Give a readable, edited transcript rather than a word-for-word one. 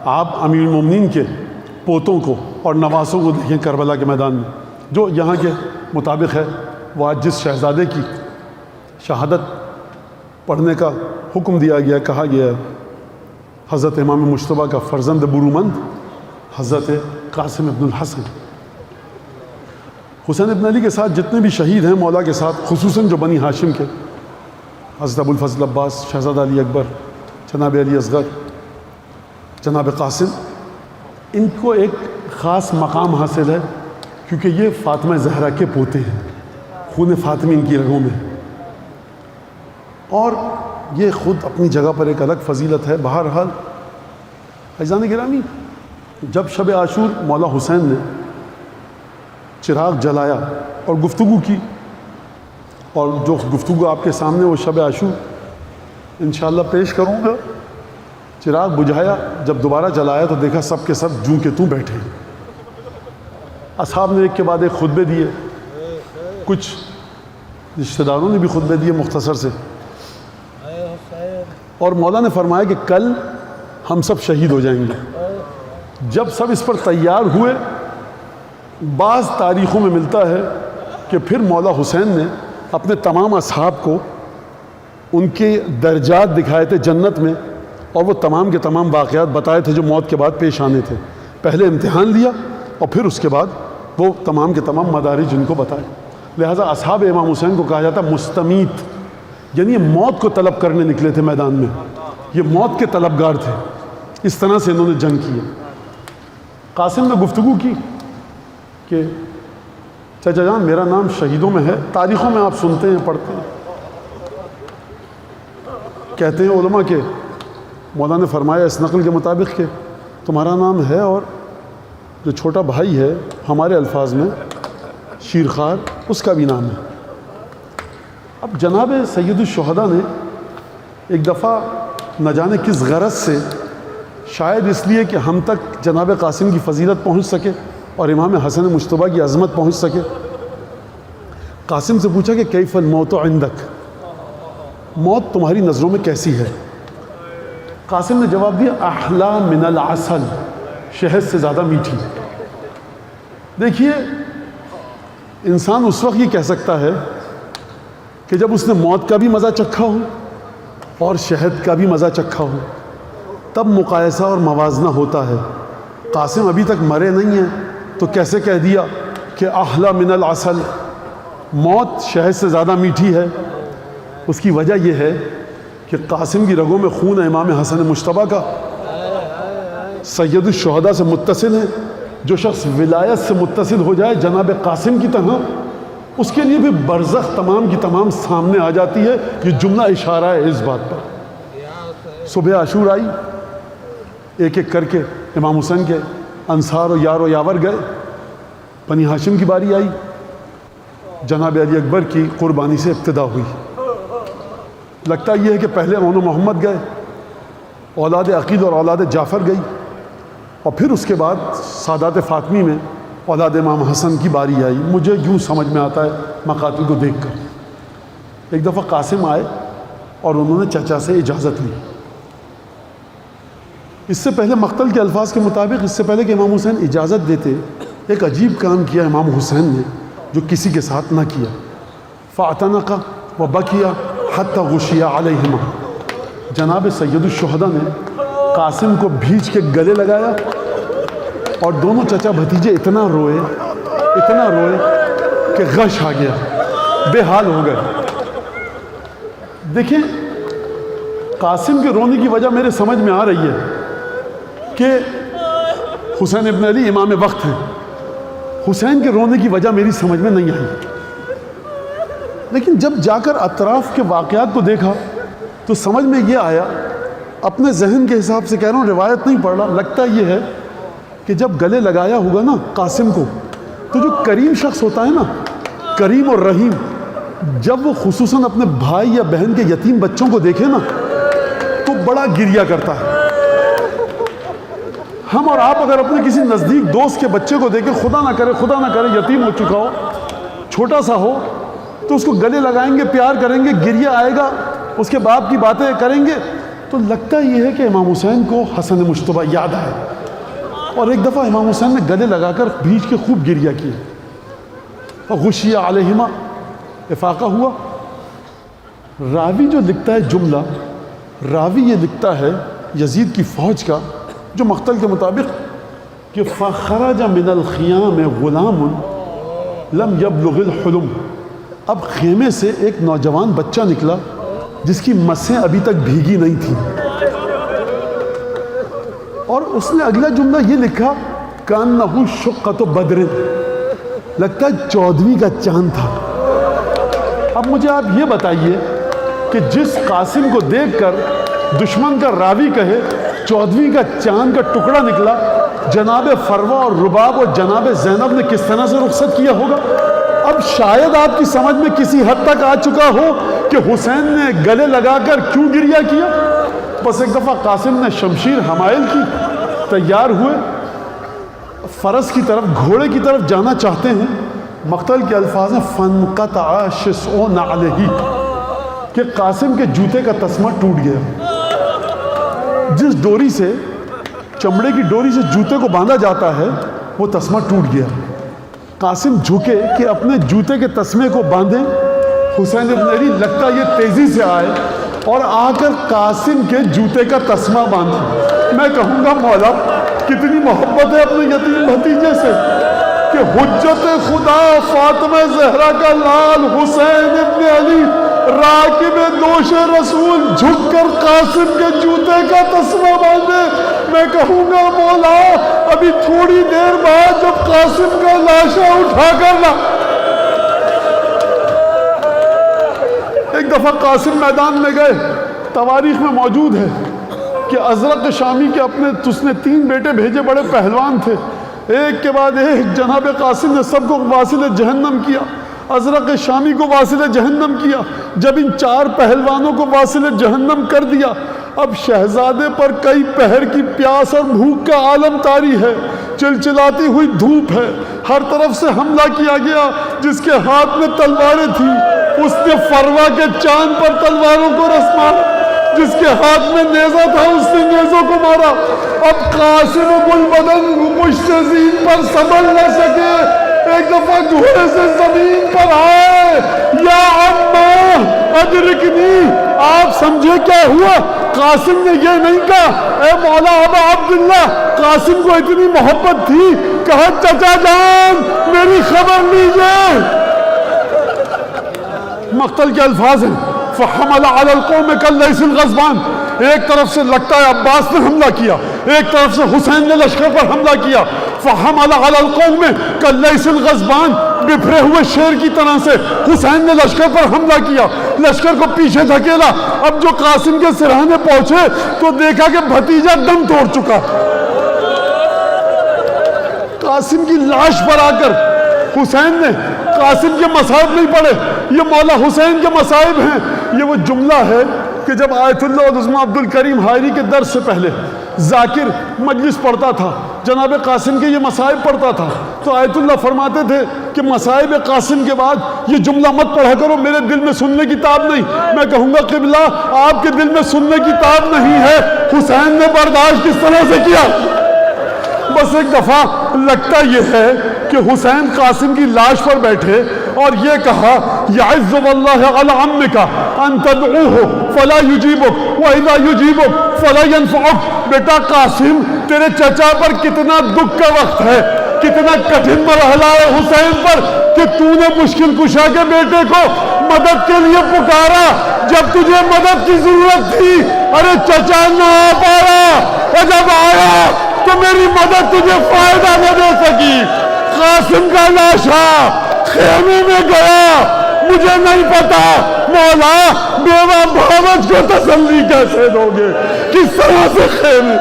آپ امیر المومنین کے پوتوں کو اور نواسوں کو دیکھیں کربلا کے میدان میں، جو یہاں کے مطابق ہے وہ آج جس شہزادے کی شہادت پڑھنے کا حکم دیا گیا، کہا گیا ہے، حضرت امام مجتبیٰ کا فرزند برومند حضرت قاسم ابن الحسن، حسین ابن علی کے ساتھ جتنے بھی شہید ہیں مولا کے ساتھ، خصوصاً جو بنی ہاشم کے، حضرت ابو الفضل عباس، شہزادہ علی اکبر، جناب علی اصغر، جناب قاسم، ان کو ایک خاص مقام حاصل ہے کیونکہ یہ فاطمہ زہرا کے پوتے ہیں، خون فاطمی ان کی رگوں میں، اور یہ خود اپنی جگہ پر ایک الگ فضیلت ہے۔ بہرحال عزیزان گرامی، جب شب عاشور مولا حسین نے چراغ جلایا اور گفتگو کی، اور جو گفتگو آپ کے سامنے وہ شب عاشور انشاءاللہ پیش کروں گا، چراغ بجھایا، جب دوبارہ جلایا تو دیکھا سب کے سب جوں کے توں بیٹھے ہیں۔ اصحاب نے ایک کے بعد ایک خطبے دیے، کچھ رشتہ داروں نے بھی خطبے دیے مختصر سے، اور مولا نے فرمایا کہ کل ہم سب شہید ہو جائیں گے۔ جب سب اس پر تیار ہوئے، بعض تاریخوں میں ملتا ہے کہ پھر مولا حسین نے اپنے تمام اصحاب کو ان کے درجات دکھائے تھے جنت میں، اور وہ تمام کے تمام واقعات بتائے تھے جو موت کے بعد پیش آنے تھے۔ پہلے امتحان لیا اور پھر اس کے بعد وہ تمام کے تمام مدارج ان کو بتائے۔ لہٰذا اصحاب امام حسین کو کہا جاتا مستمیت، یعنی یہ موت کو طلب کرنے نکلے تھے میدان میں، یہ موت کے طلبگار تھے، اس طرح سے انہوں نے جنگ کی ہے۔ قاسم نے گفتگو کی کہ چچا جان میرا نام شہیدوں میں ہے، تاریخوں میں آپ سنتے ہیں پڑھتے ہیں، کہتے ہیں علماء کہ مولا نے فرمایا اس نقل کے مطابق کہ تمہارا نام ہے اور جو چھوٹا بھائی ہے ہمارے الفاظ میں شیرخوار، اس کا بھی نام ہے۔ اب جناب سید الشہداء نے ایک دفعہ نہ جانے کس غرض سے، شاید اس لیے کہ ہم تک جناب قاسم کی فضیلت پہنچ سکے اور امام حسن مجتبیٰ کی عظمت پہنچ سکے، قاسم سے پوچھا کہ کیف الموت عندک، موت تمہاری نظروں میں کیسی ہے؟ قاسم نے جواب دیا احلی من العسل، شہد سے زیادہ میٹھی۔ دیکھیے انسان اس وقت یہ کہہ سکتا ہے کہ جب اس نے موت کا بھی مزہ چکھا ہو اور شہد کا بھی مزہ چکھا ہو، تب مقایسہ اور موازنہ ہوتا ہے۔ قاسم ابھی تک مرے نہیں ہیں تو کیسے کہہ دیا کہ احلی من العسل، موت شہد سے زیادہ میٹھی ہے؟ اس کی وجہ یہ ہے کہ قاسم کی رگوں میں خون امام حسن مجتبیٰ کا، سید الشہداء سے متصل ہے۔ جو شخص ولایت سے متصل ہو جائے جناب قاسم کی طرح، اس کے لیے بھی برزخ تمام کی تمام سامنے آ جاتی ہے۔ یہ جملہ اشارہ ہے اس بات پر۔ صبح عاشور آئی، ایک ایک کر کے امام حسین کے انصار و یار و یاور گئے، بنی ہاشم کی باری آئی، جناب علی اکبر کی قربانی سے ابتدا ہوئی۔ لگتا یہ ہے کہ پہلے اون محمد گئے، اولاد عقیل اور اولاد جعفر گئی، اور پھر اس کے بعد سادات فاطمی میں اولاد امام حسن کی باری آئی۔ مجھے یوں سمجھ میں آتا ہے مقاتل کو دیکھ کر۔ ایک دفعہ قاسم آئے اور انہوں نے چچا سے اجازت لی۔ اس سے پہلے مقتل کے الفاظ کے مطابق، اس سے پہلے کہ امام حسین اجازت دیتے، ایک عجیب کام کیا امام حسین نے جو کسی کے ساتھ نہ کیا۔ فاعتنق وبکیٰ حتی غشی علیہما، جناب سید الشہداء نے قاسم کو بھیج کے گلے لگایا، اور دونوں چچا بھتیجے اتنا روئے کہ غش آ گیا، بے حال ہو گئے۔ دیکھیں قاسم کے رونے کی وجہ میرے سمجھ میں آ رہی ہے کہ حسین ابن علی امام وقت ہیں، حسین کے رونے کی وجہ میری سمجھ میں نہیں آئی، لیکن جب جا کر اطراف کے واقعات کو دیکھا تو سمجھ میں یہ آیا، اپنے ذہن کے حساب سے کہہ رہا ہوں، روایت نہیں پڑھ رہا، لگتا یہ ہے کہ جب گلے لگایا ہوگا نا قاسم کو، تو جو کریم شخص ہوتا ہے نا، کریم اور رحیم، جب وہ خصوصاً اپنے بھائی یا بہن کے یتیم بچوں کو دیکھے نا تو بڑا گریہ کرتا ہے۔ ہم اور آپ اگر اپنے کسی نزدیک دوست کے بچے کو دیکھیں، خدا نہ کرے یتیم ہو چکا ہو، چھوٹا سا ہو، تو اس کو گلے لگائیں گے، پیار کریں گے، گریہ آئے گا، اس کے باپ کی باتیں کریں گے، تو لگتا یہ ہے کہ امام حسین کو حسن مشتبہ یاد آئے، اور ایک دفعہ امام حسین نے گلے لگا کر بھیج کے خوب گریہ کی، غشی علیہما، افاقہ ہوا۔ راوی جو لکھتا ہے جملہ، راوی یہ لکھتا ہے یزید کی فوج کا جو مقتل کے مطابق کہ فخرج من الخیام غلام لم یبلغ الحلم، اب خیمے سے ایک نوجوان بچہ نکلا جس کی مسیں ابھی تک بھیگی نہیں تھیں، اور اس نے اگلا جملہ یہ لکھا کأنہ شقۃ بدر، لگتا ہے 14ویں کا چاند تھا۔ اب مجھے آپ یہ بتائیے کہ جس قاسم کو دیکھ کر دشمن کا راوی کہے 14ویں کا چاند کا ٹکڑا نکلا، جناب فروا اور رباب اور جناب زینب نے کس طرح سے رخصت کیا ہوگا؟ اب شاید آپ کی سمجھ میں کسی حد تک آ چکا ہو کہ حسین نے گلے لگا کر کیوں گریہ کیا۔ بس ایک دفعہ قاسم نے شمشیر حمائل کی، تیار ہوئے، فرس کی طرف، گھوڑے کی طرف جانا چاہتے ہیں، مقتل کے الفاظ ہیں فانقطع شسع نعلہ، کہ قاسم کے جوتے کا تسمہ ٹوٹ گیا۔ جس ڈوری سے، چمڑے کی ڈوری سے جوتے کو باندھا جاتا ہے، وہ تسمہ ٹوٹ گیا۔ قاسم جھکے کہ اپنے جوتے کے تسمے کو باندھیں، حسین ابن علی لگتا یہ تیزی سے آئے اور آ کر قاسم کے جوتے کا تسمہ باندھا۔ میں کہوں گا مولا کتنی محبت ہے اپنے یتیم بھتیجے سے کہ حجت خدا فاطمہ زہرا کا لال حسین ابن علی راکب دوش رسول جھک کر قاسم کے جوتے کا تسمہ باندھے۔ میں کہوں گا مولا ابھی تھوڑی دیر بعد جب قاسم کا لاشا اٹھا کر لا۔ ایک دفعہ قاسم میدان میں گئے، تواریخ میں موجود ہے کہ ازرق شامی کے اپنے اس نے 3 بیٹے بھیجے، بڑے پہلوان تھے، ایک کے بعد ایک جناب قاسم نے سب کو واصل جہنم کیا، ازرق شامی کو واصل جہنم کیا۔ جب ان 4 پہلوانوں کو واصل جہنم کر دیا، اب شہزادے پر کئی پہر کی پیاس اور بھوک کا عالم طاری ہے، چلچلاتی ہوئی دھوپ ہے، ہر طرف سے حملہ کیا گیا۔ جس کے ہاتھ میں تلواریں تھیں اس نے فروا کے چاند پر تلواروں کو رس مارا، جس کے ہاتھ میں نیزہ تھا اس نے نیزوں کو مارا۔ اب قاسم گلبدن مشتزین پر سنبھل نہ سکے، ایک دفعہ گھوڑے سے زمین پر آئے، یا عمّا ادرکنی، آپ سمجھے کیا ہوا؟ قاسم نے یہ نہیں کہا اے مولا ابا عبداللہ، قاسم کو اتنی محبت تھی، کہا چچا جان میری خبر لیجئے۔ مقتل کے الفاظ ہیں فحمل علی القوم کاللیث الغضبان، ایک طرف سے لگتا ہے عباس نے حملہ کیا، ایک طرف سے حسین نے لشکر پر حملہ کیا۔ فحمل علی القوم کاللیث الغضبان، بپھرے ہوئے شیر کی طرح سے حسین نے لشکر پر حملہ کیا، لشکر کو پیچھے دھکیلا۔ اب جو قاسم کے سرہانے پہنچے تو دیکھا کہ بھتیجا دم توڑ چکا۔ قاسم کی لاش پر آ کر حسین نے قاسم کے مصائب نہیں پڑھے، یہ مولا حسین کے مصائب ہیں۔ یہ وہ جملہ ہے کہ جب آیت اللہ العظمہ عبد الکریم حائری کے درس سے پہلے ذاکر مجلس پڑھتا تھا، جناب قاسم کے یہ مصائب پڑھتا تھا، تو آیت اللہ فرماتے تھے کہ مصائب قاسم کے بعد یہ جملہ مت پڑھا کرو، میرے دل میں سننے کی تاب نہیں۔ میں کہوں گا قبلہ آپ کے دل میں سننے کی تاب نہیں ہے، حسین نے برداشت کس طرح سے کیا؟ بس ایک دفعہ لگتا یہ ہے کہ حسین قاسم کی لاش پر بیٹھے اور یہ کہا یعز واللہ علی عمک ان تدعوہ فلا یجیبک واذا یجیبک فلا ینفعک۔ بیٹا قاسم تیرے چچا پر کتنا دکھ کا وقت ہے، کتنا کٹھن مرحلہ ہے حسین پر کہ تو نے مشکل کشا کے بیٹے کو مدد کے لیے پکارا جب تجھے مدد کی ضرورت تھی۔ ارے چچا نہ آ پایا اور جب آیا تو میری مدد تجھے فائدہ نہ دے سکی۔ قاسم کا لاشا خیمے میں گیا، مجھے نہیں پتا مولا بیوہ بھاوج کو تسلی کیسے دو گے، کس طرح سے خیمے